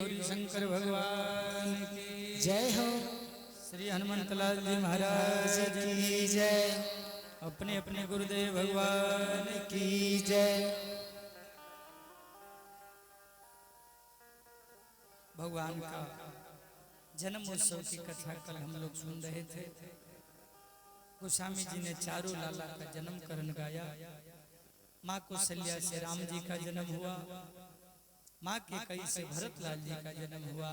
गौरी शंकर भगवान की जय हो। श्री हनुमंतलाल जी महाराज की जय। अपने अपने गुरुदेव भगवान की जय। भगवान का जन्म उत्सव की कथा कल हम लोग सुन रहे थे। गोस्वामी जी ने चारों लाला का जन्म करण गाया। माँ कौशल्या से राम जी का जन्म हुआ, माँ के कई से भरतलाल जी का जन्म हुआ,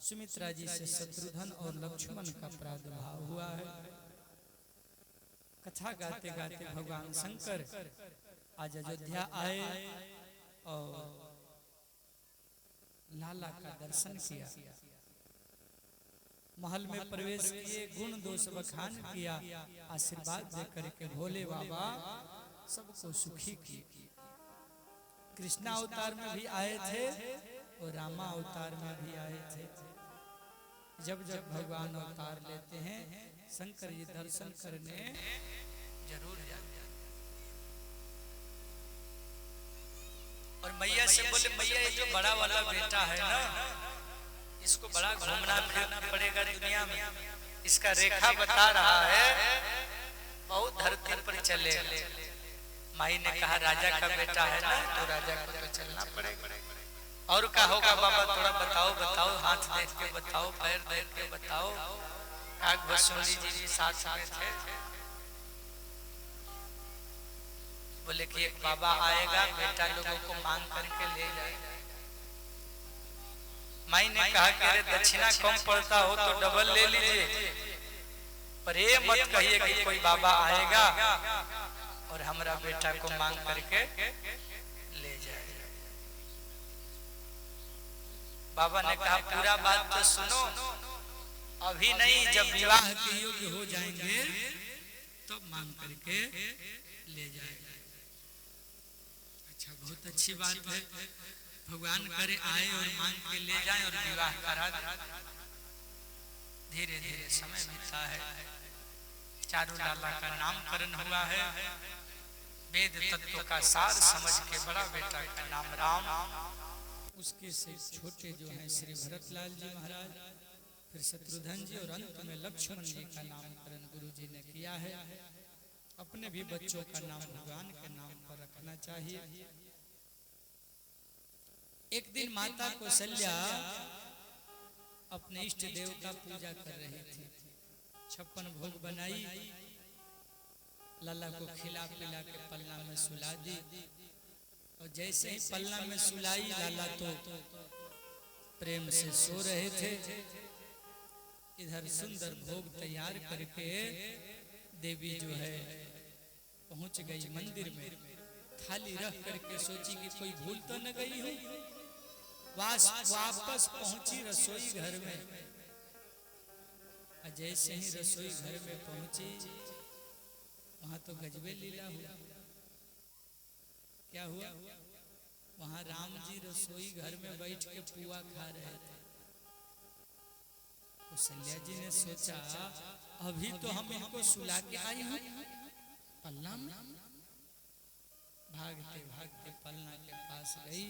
सुमित्रा जी से शत्रुघ्न और लक्ष्मण का प्रादुर्भाव हुआ है। कथा गाते गाते भगवान शंकर आज अयोध्या आए और लाला का दर्शन किया, महल में प्रवेश किए, गुण दोष बखान किया, आशीर्वाद देकर के भोले बाबा सबको सुखी किए। कृष्णा अवतार में भी आए थे और रामा अवतार में भी आए थे। जब जब भगवान अवतार लेते हैं शंकर जी दर्शन करने जरूर जाते हैं। और मैया से बोले, मैया ये जो बड़ा वाला बेटा है ना, इसको बड़ा घूमना फिरना पड़ेगा दुनिया में, इसका रेखा बता रहा है, बहुत धरती पर चले। माई ने कहा राजा का बेटा है ना, तो राजा को तो चलना पड़ेगा। और क्या होगा बाबा, थोड़ा बताओ बताओ, हाथ देख के बताओ, पैर देख के बताओ। काग भस्वली जी भी साथ में थे। बोले कि एक बाबा आएगा, बेटा लोगों को मांग करके ले जाएगा। माई ने कहा कि अरे दक्षिणा कम पड़ता हो तो डबल ले लीजिए, पर ये मत कहिए कि कोई बाबा आएगा और हमारा बेटा को मांग करके ले जाए। बाबा ने कहा पूरा बात तो सुनो, अभी नहीं, जब विवाह के योग्य हो जाएंगे तो मांग करके ले जाएगा। अच्छा, बहुत अच्छी बात है, भगवान करे आए और मांग के ले जाए और विवाह करा दे। धीरे धीरे समय बीता है, चारों लाला का नामकरण हुआ है। वेद तत्व का सार समझ के बड़ा बेटा का नाम राम, उसके से छोटे जो हैं श्री भरतलाल जी महाराज, फिर शत्रुघ्न जी और अंत में लक्ष्मण जी का नामकरण गुरु जी ने किया है। अपने भी बच्चों का नाम भगवान के नाम पर रखना चाहिए। एक दिन माता कौशल्या अपने इष्ट देव का पूजा कर रही थी। 56 भोग बनाई, लाला को खिला पिला के पलना में सुला दी। और जैसे ही पलना में सुलाई, लाला तो प्रेम से सो रहे थे। इधर सुंदर भोग तैयार करके देवी जो है पहुंच गई मंदिर में। थाली रख करके सोची कि कोई भूल तो न गई हो। वापस पहुंची रसोई घर में। जैसे ही रसोई घर में पहुंची, वहां तो गजबे लीला हुआ। क्या हुआ? वहां राम जी रसोई घर में बैठ के पुआ खा रहे थे। कौशल्या जी ने सोचा अभी तो हम इनको सुला के आई हूं पलना में। भागते भागते पलना के पास गई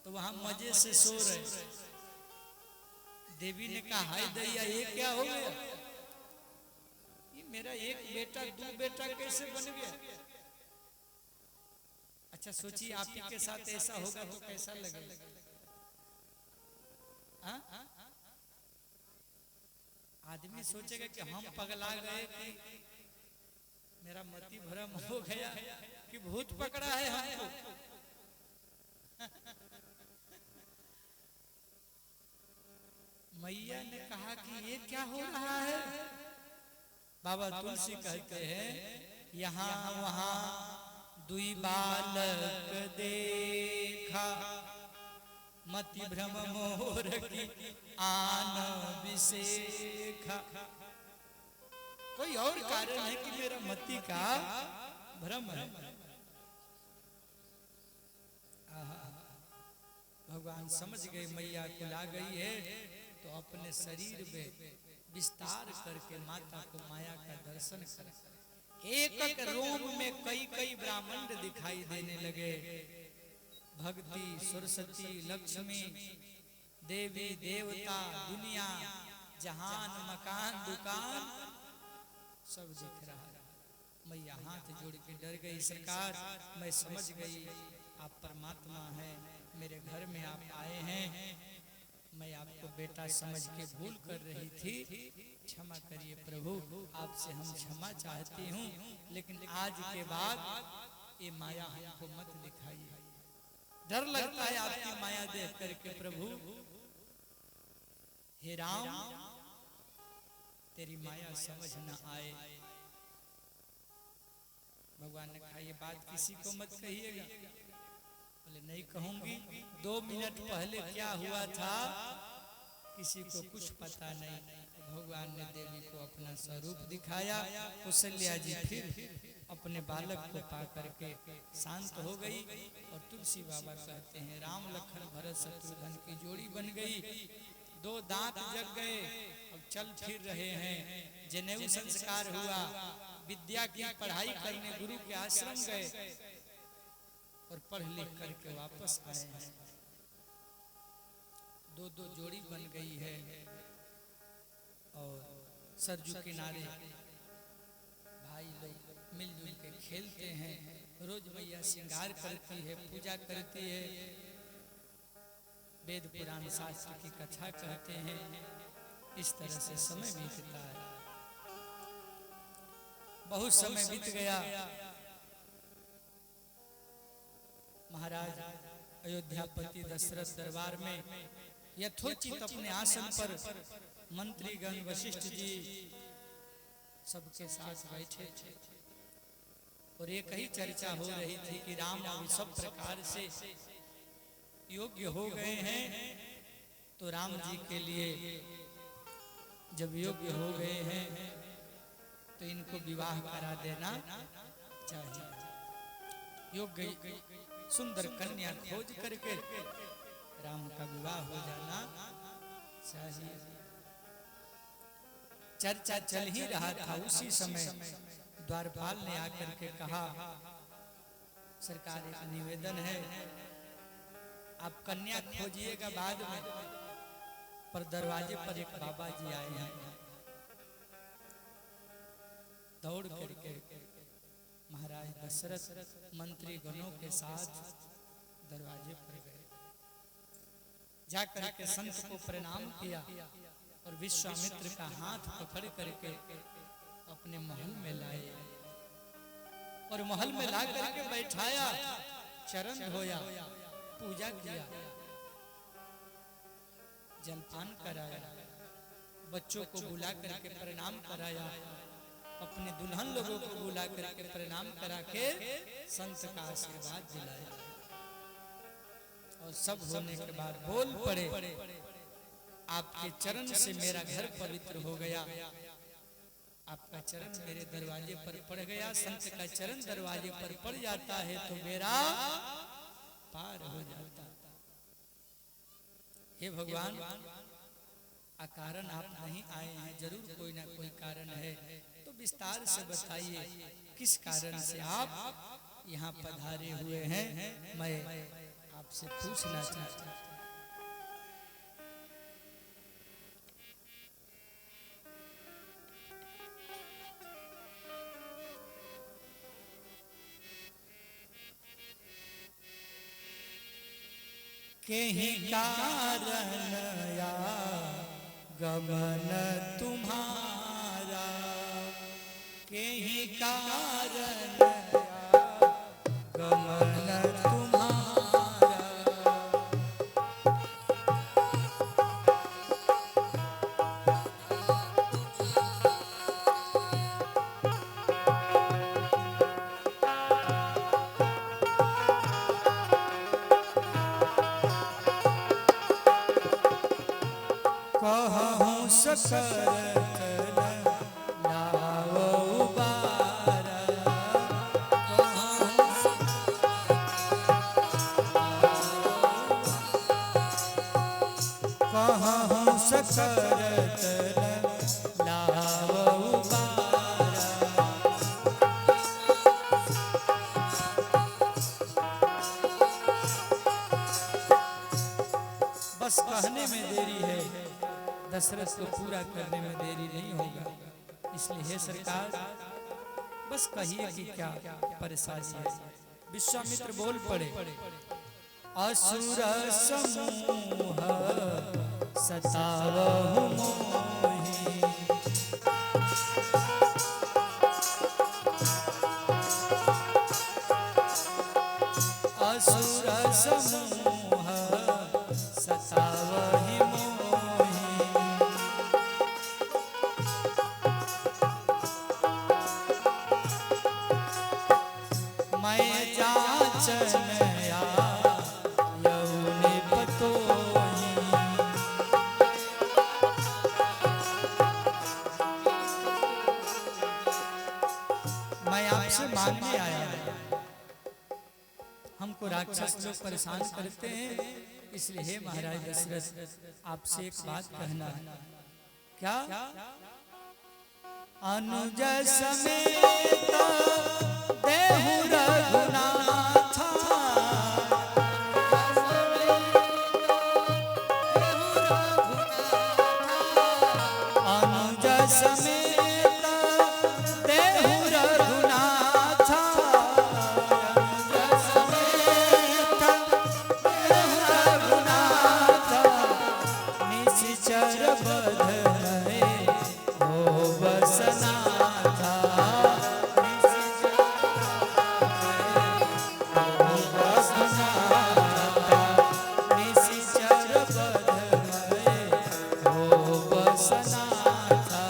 तो वहां मजे से सो रहे। देवी ने कहा हाय दैया, ये क्या हो गया? ये मेरा एक बेटा दो बेटा कैसे बन गया? अच्छा सोचिए, आप ही के साथ ऐसा होगा तो कैसा लगेगा? आदमी सोचेगा कि हम पगला गए, कि मेरा मति भ्रम हो गया, कि भूत पकड़ा है हमको। मैया ने कहा कि ये क्या हो रहा है? बाबा तुलसी कहते हैं, यहाँ वहाँ दुई बालक देखा, मति भ्रम मोर की आन विशेखा। कोई और कारण है कि मेरा मति का भ्रम है। भगवान समझ गए मैया को ला गई है, तो अपने शरीर में विस्तार करके माता को माया का दर्शन कर एक एक रोम में कई कई ब्राह्मण दिखाई देने लगे। भक्ति, सरस्वती, लक्ष्मी, देवी देवता दुनिया जहान मकान दुकान सब दिख रहा है। मैया हाथ जोड़ के डर गई, सरकार मैं समझ गई आप परमात्मा हैं, मेरे घर में आप आए हैं, मैं आपको बेटा समझ के भूल कर रही थी, क्षमा करिए प्रभु, आपसे हम क्षमा चाहती हूँ, लेकिन आज के बाद ये माया हमको मत दिखाइए। डर लगता है आपकी माया देख करके प्रभु। हे राम तेरी माया समझ न आए। भगवान ने कहा ये बात किसी को मत कहिएगा। बोले नहीं कहूंगी। 2 मिनट पहले क्या हुआ था किसी को कुछ पता नहीं। भगवान ने देवी को अपना स्वरूप दिखाया। कौशल्या जी फिर अपने बालक को पा करके शांत हो गई। और तुलसी बाबा कहते हैं राम लखन भरत शत्रुघ्न की जोड़ी बन गई। 2 दांत जग गए, अब चल फिर रहे हैं। जनेऊ संस्कार हुआ, विद्या की पढ़ाई करने गुरु के आश्रम गए और पढ़ लिख करके वापस आए हैं। 2 जोड़ी बन गई है और सरजू किनारे भाई लोग मिलजुल के खेलते हैं। रोज मैया श्रृंगार करती है, पूजा करती है, वेद पुराण शास्त्र की कथा कहते हैं। इस तरह से समय बीतता है। बहुत समय बीत गया। महाराज अयोध्यापति दशरथ दरबार में यथोचित अपने आसन पर मंत्रीगण वशिष्ठ जी सबके साथ बैठे थे और एक ही चर्चा हो रही थी कि राम अब सब प्रकार से योग्य हो गए हैं, तो राम जी के लिए जब योग्य हो गए हैं तो इनको विवाह करा देना चाहिए। योग्य सुंदर कन्या खोज करके राम का विवाह हो जाना चाहिए। चर्चा चल ही रहा था। उसी समय द्वारपाल ने आकर के कहा सरकार एक निवेदन है, आप कन्या खोजिएगा बाद में, पर दरवाजे पर एक बाबा जी आए हैं। दौड़ करके महाराज दशरथ मंत्री गणों के साथ दरवाजे पर गए। जाकर के संत को प्रणाम किया और विश्वामित्र का हाथ पकड़ करके अपने महल में लाए और महल में ला करके बैठाया, चरण धोया, पूजा किया, जलपान कराया, बच्चों को बुला करके प्रणाम कराया, अपने दुल्हन लोगों को बुला करके प्रणाम करा के संत का आशीर्वाद दिलाया। और सब होने के बाद बोल पड़े आपके चरण से मेरा घर पवित्र हो गया, आपका चरण मेरे दरवाजे पर पड़ गया। संत का चरण दरवाजे पर पड़ जाता है तो मेरा पार हो जाता। हे भगवान अकारण आप नहीं आए हैं, जरूर कोई ना कोई कारण है, तो विस्तार से बताइए किस कारण से आप यहाँ पधारे हुए हैं, मैं आपसे पूछना चाहता हूँ। कहीं कारण या गमन तुम्हारा, कहीं कारण या गमन तुम्हारा, कहूँ सकरत लाओ बारा, कहूँ सकरत लाओ बारा, बस कह कहने में देरी है, दशरथ को पूरा करने में देरी नहीं होगा। इसलिए हे सरकार बस कहिए कि क्या परेशानी है। विश्वामित्र बोल पड़े, असुर समूह सतावहु मोहि, असुर समूह सतावहि मोहि, मैं जाचन आयऊ निपतोहि, मैं आपसे मांगने आया हूं। हमको राक्षस लोग परेशान करते हैं, इसलिए हे महाराज दशरथ आपसे एक बात कहना है। क्या? अनुज समेत देहु रघुनाथ, अनुज समेत देहु रघुनाथ, निश्चर बधनये हो बसनाथा, निश्चर बधनये हो बसनाथा।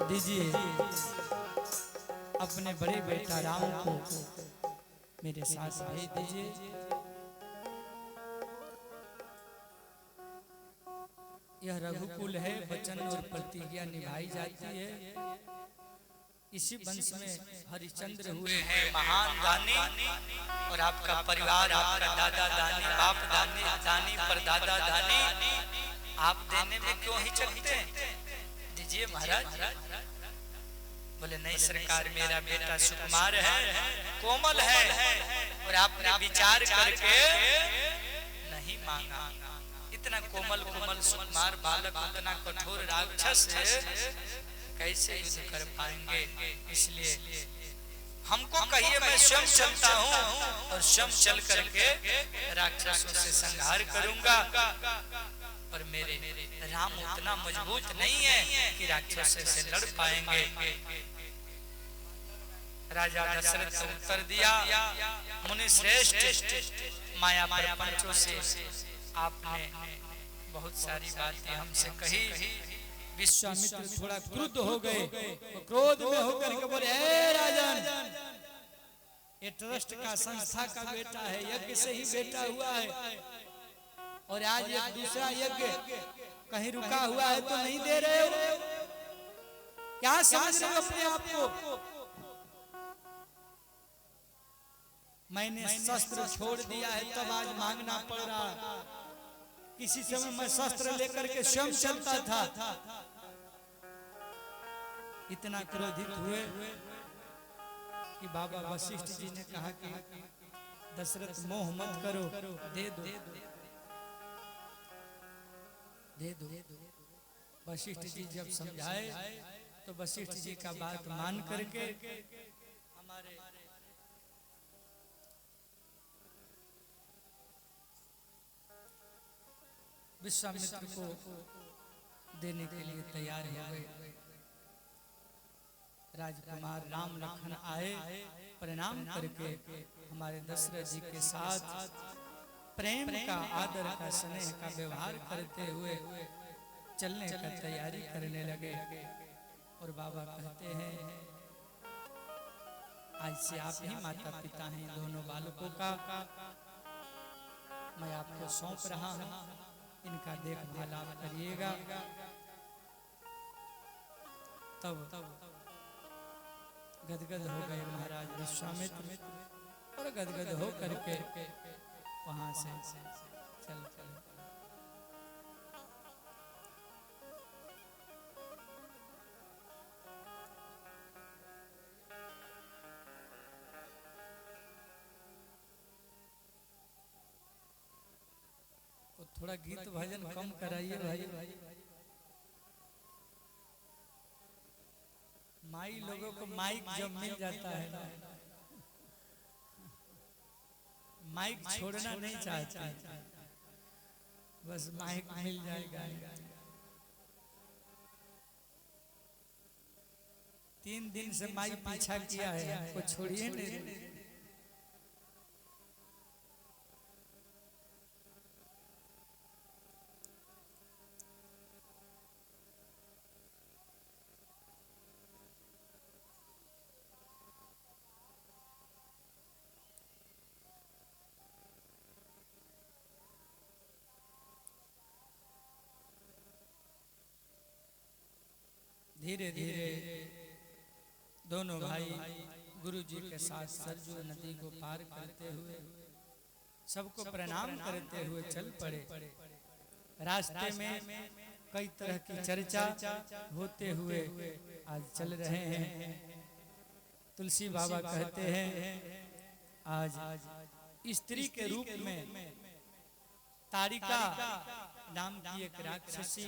दीजिए अपने बड़े बेटा राम को मेरे साथ भेज दीजिए। यह रघुकुल है, वचन और प्रतिज्ञा निभाई जाती है। इसी वंश में हरिश्चंद्र हुए हैं महान दानी, और आपका परिवार, आपका दादा दानी, बाप दानी, दानी पर दादा दानी, आप देने में क्यों हिचकते हैं? दीजिए महाराज। बोले नहीं सरकार, मेरा बेटा सुकुमार है, कोमल है, और आपने विचार करके नहीं मांगा। इतना कोमल कोमल सुकुमार बालक उतना कठोर राक्षस कैसे युद्ध कर पाएंगे? इसलिए हमको कहिए, मैं स्वयं चलता हूँ और स्वयं चल करके राक्षसों से संहार करूंगा। और मेरे राम उतना मजबूत नहीं है कि राक्षसों से लड़ पाएंगे। राजा दशरथ ने उत्तर दिया, मुनि श्रेष्ठ, माया प्रपंचों से आपने बहुत सारी बातें हमसे कही। विश्वामित्र थोड़ा क्रुद्ध हो गए, तो क्रोध में होकर के बोले, हे राजन, ये ट्रस्ट का संस्था का बेटा है, यज्ञ से ही बेटा हुआ है, और आज एक दूसरा यज्ञ कहीं रुका हुआ है तो नहीं दे रहे हो? क्या समझ रहे हो अपने आप को? मैंने शस्त्र छोड़ दिया है तब आज मांगना पड़ रहा। किसी समय मैं शस्त्र लेकर के स्वयं चलता था। इतना क्रोधित हुए कि बाबा वशिष्ठ जी ने कहा कि दशरथ मोह मत करो, दे दो दे दो। वशिष्ठ जी जब समझाए तो वशिष्ठ जी का बात मान करके हमारे विश्वामित्र को देने के लिए तैयार हो गए। राजकुमार राम लखन आए, प्रणाम करके हमारे दशरथ जी के साथ प्रेम का, आदर का, स्नेह का व्यवहार करते हुए चलने का तैयारी करने लगे। और बाबा कहते हैं, आज से आप ही माता पिता हैं दोनों बालकों का। मैं आपको सौंप रहा हूं, इनका देखभाल आप करिएगा। तब गदगद हो गए महाराज विश्वामित्र, और गदगद हो करके वहां से चल चले। थोड़ा गीत भजन कम कराइए भाई। माई लोगों को माइक जब मिल जाता है ना, माइक छोड़ना नहीं चाहते, बस माइक मिल जाएगा। 3 दिन से माइक पीछा किया है, हमको छोड़िए नहीं। धीरे धीरे दोनों भाई गुरु जी के साथ सरजू नदी को पार करते हुए सबको प्रणाम करते हुए चल पड़े। रास्ते में कई तरह की चर्चा होते हुए आज चल रहे हैं। तुलसी बाबा कहते हैं आज स्त्री के रूप में तारिका नाम की एक राक्षसी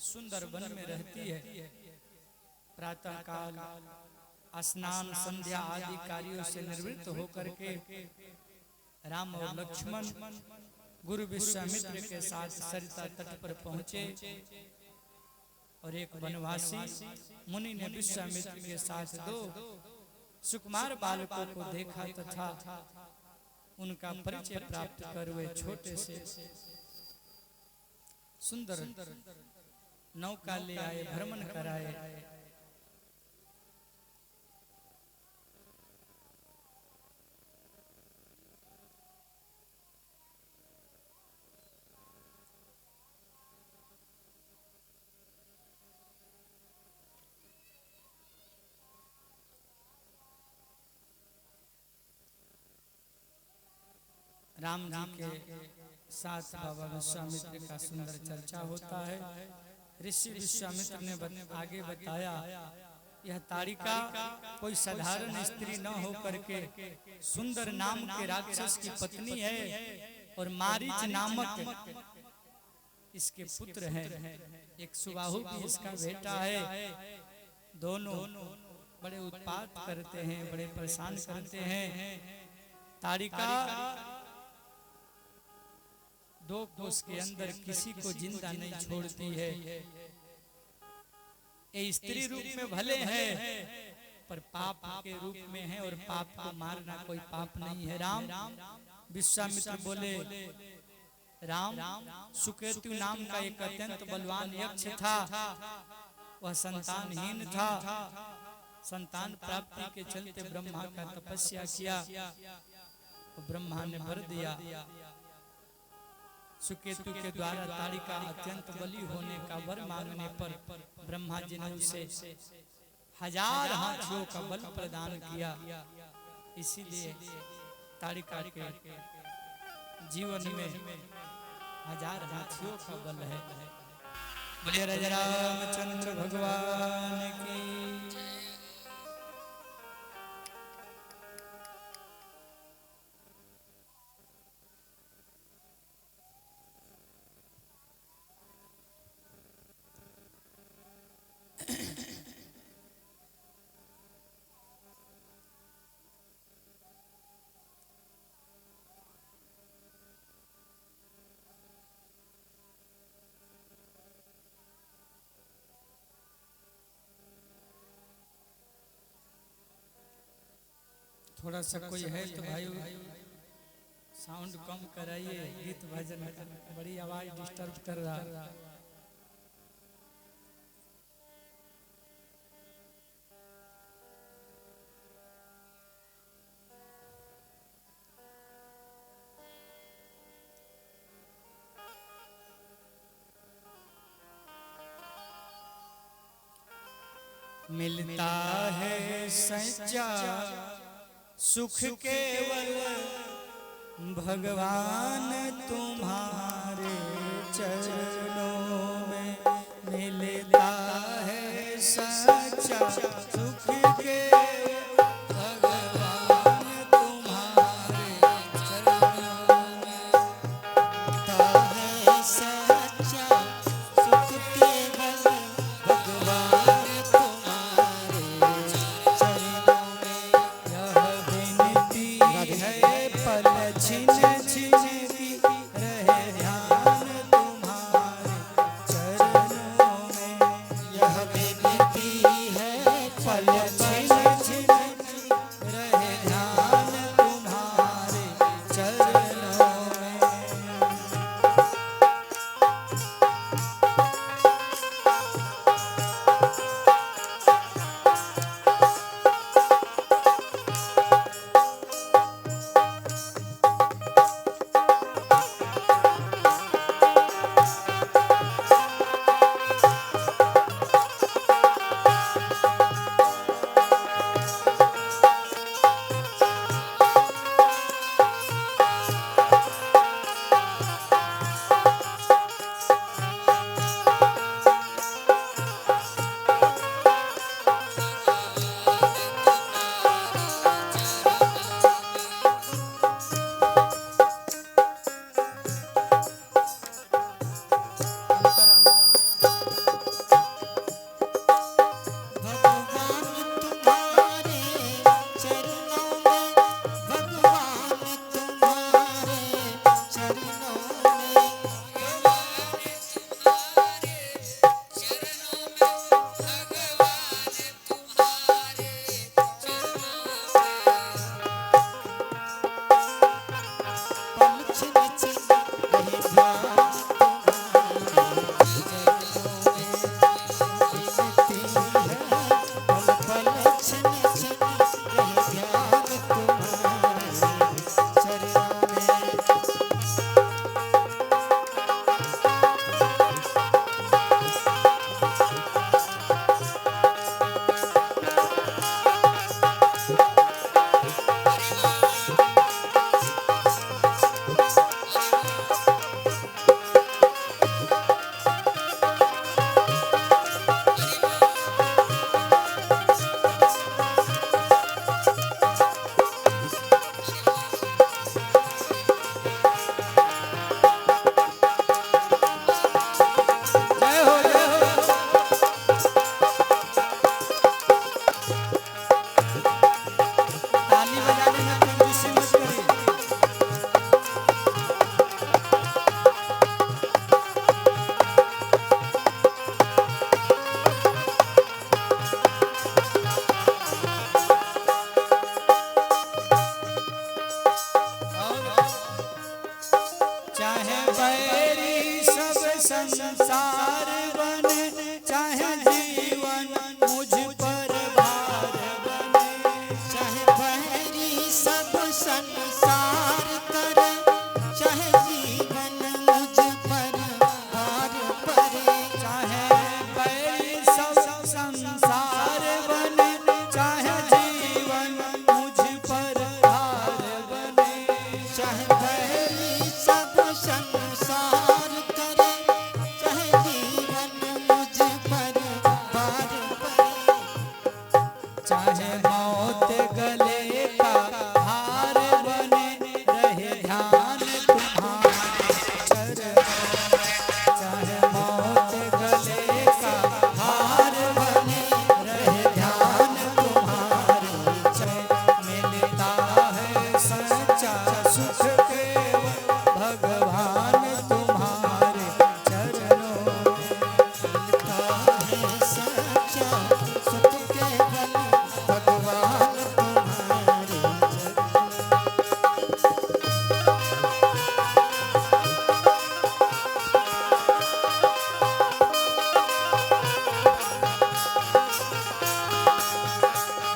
सुंदर वन में रहती है। प्रातः काल स्नान संध्या आदि कार्यों से निवृत्त होकर के राम और लक्ष्मण गुरु विश्वामित्र के साथ सरिता तट पर पहुंचे और एक वनवासी मुनि ने विश्वामित्र के साथ 2 सुकुमार बालकों को देखा तथा उनका परिचय प्राप्त कर वे छोटे से सुंदर नौका ले आए, भ्रमण कराए। राम जी के साथ बाबा विश्वामित्र का सुंदर चर्चा होता है। ऋषि विश्वामित्र ने आगे बताया यह तारिका कोई साधारण स्त्री न होकर के सुंदर नाम के राक्षस की पत्नी है और मारीच नामक इसके पुत्र हैं। एक सुबाहु भी इसका बेटा है। दोनों बड़े उत्पात करते हैं, बड़े परेशान करते हैं। तारिका 2 कोस के अंदर किसी को जिंदा नहीं छोड़ती है। ये स्त्री रूप में भले है पर पाप के रूप में है और पाप को मारना कोई पाप नहीं है। राम विश्वामित्र बोले राम सुकेतु नाम का एक अत्यंत बलवान यक्ष था। वह संतानहीन था। संतान प्राप्ति के चलते ब्रह्मा का तपस्या किया, ब्रह्मा ने वर दिया। सुकेतु के द्वारा तारिका अत्यंत बली होने का वर मांगने पर ब्रह्मा जी ने उसे 1000 हाथियों का बल प्रदान किया। इसीलिए तारिका के जीवन में 1000 हाथियों का बल है। बोले राजा रामचंद्र भगवान की। थोड़ा सा कोई है तो भाई साउंड कम कराइए। गीत भजन बड़ी आवाज डिस्टर्ब कर रहा। मिलता है सच्चा सुख केवल भगवान तुम्हारे चरणों में। मिलता है सच्चा सुख केवल भगवान तुम्हारे चरणों में। मिलता है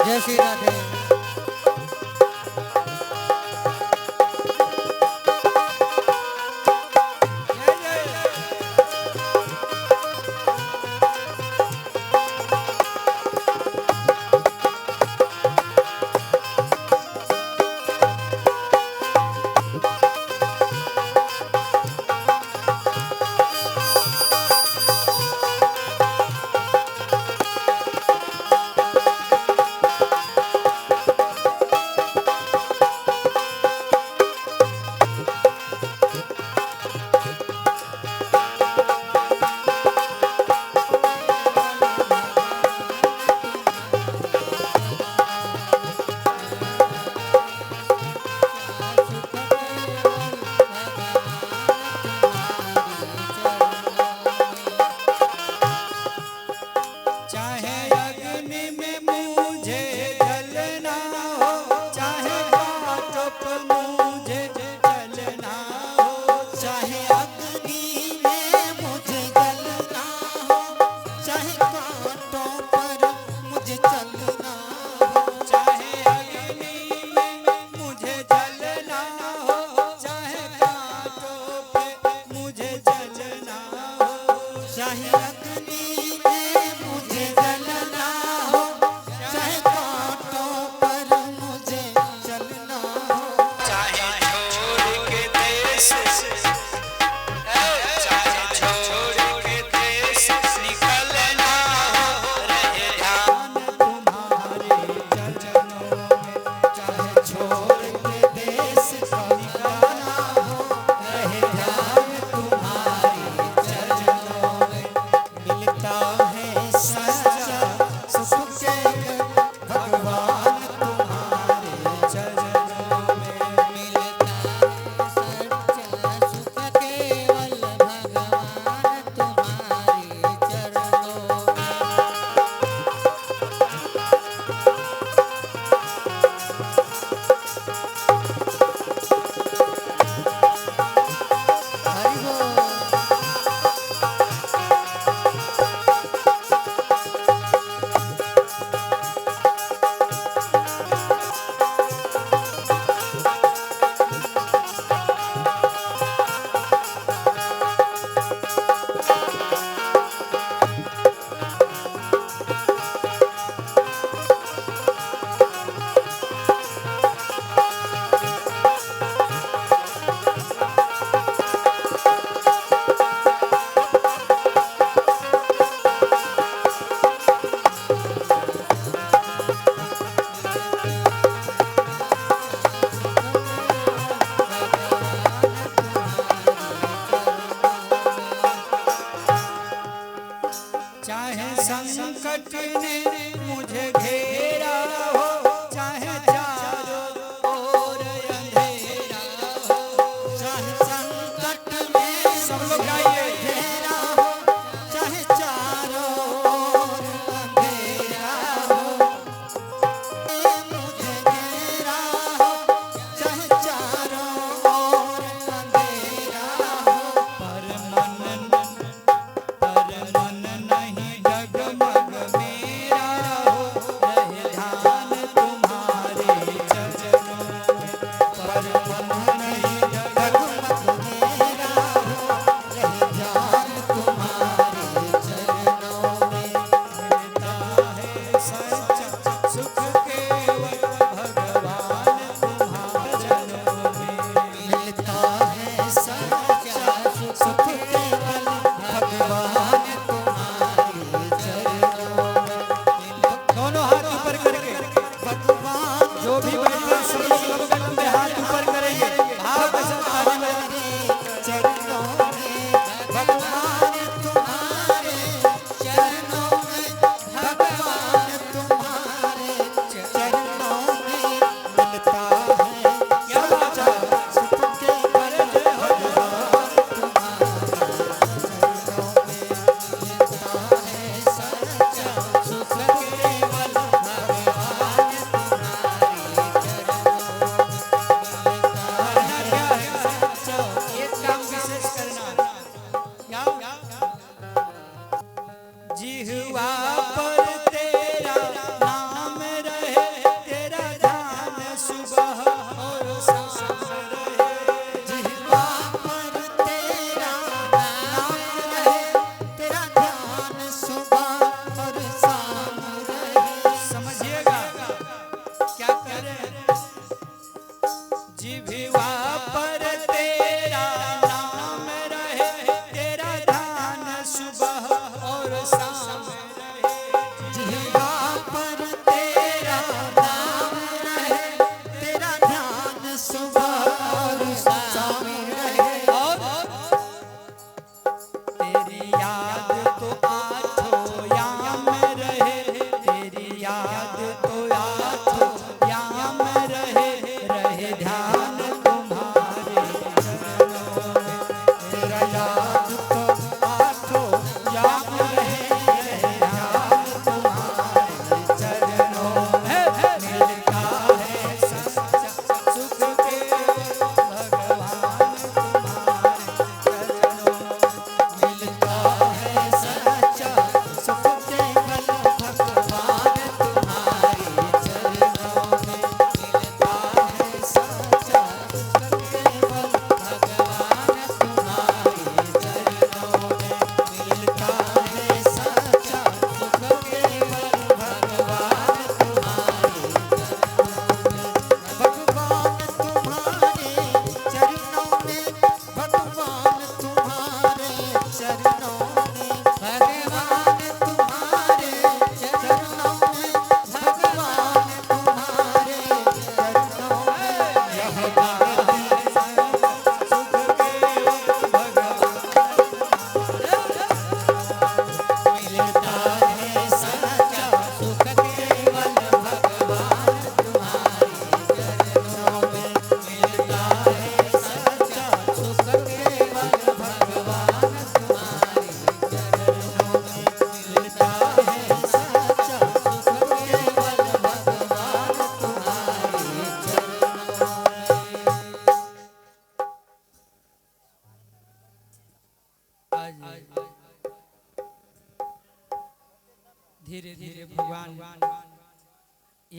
जय श्री राधे।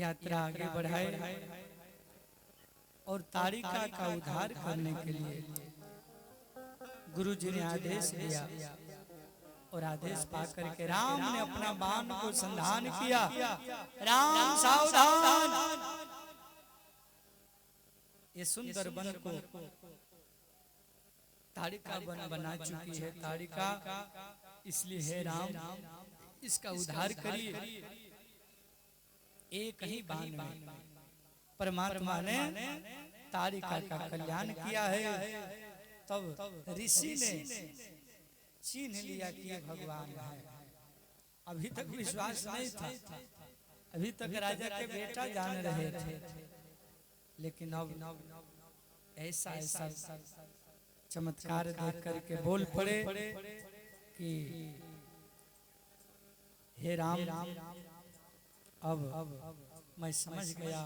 यात्रा आगे बढ़ाए और ताड़िका का उद्धार करने के लिए गुरु जी ने आदेश दिया और आदेश पाकर के राम ने अपना बाण को संधान किया। राम सावधान, ये सुंदर वन को ताड़िका वन बना चुकी है ताड़िका, इसलिए है राम इसका उद्धार करिए। एक ही बाण में परमात्मा ने ताड़िका का कल्याण किया है। तब ऋषि ने चिन्ह लिया कि ये भगवान है। अभी तक विश्वास नहीं था, अभी तक राजा के बेटा जान रहे थे, लेकिन अब ऐसा ऐसा चमत्कार देख करके बोल पड़े कि हे राम, अब मैं समझ गया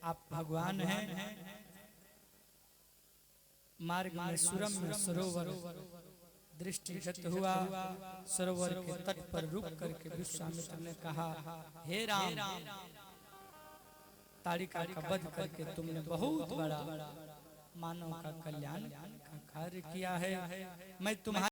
आप भगवान हैं। मार्ग में सुरम्य सरोवर दृष्टिगत हुआ। सरोवर के तट पर रुक करके विश्वामित्र ने कहा, हे राम, ताड़िका का वध करके तुमने बहुत बड़ा मानव का कल्याण का कार्य किया है। मैं तुम्हारे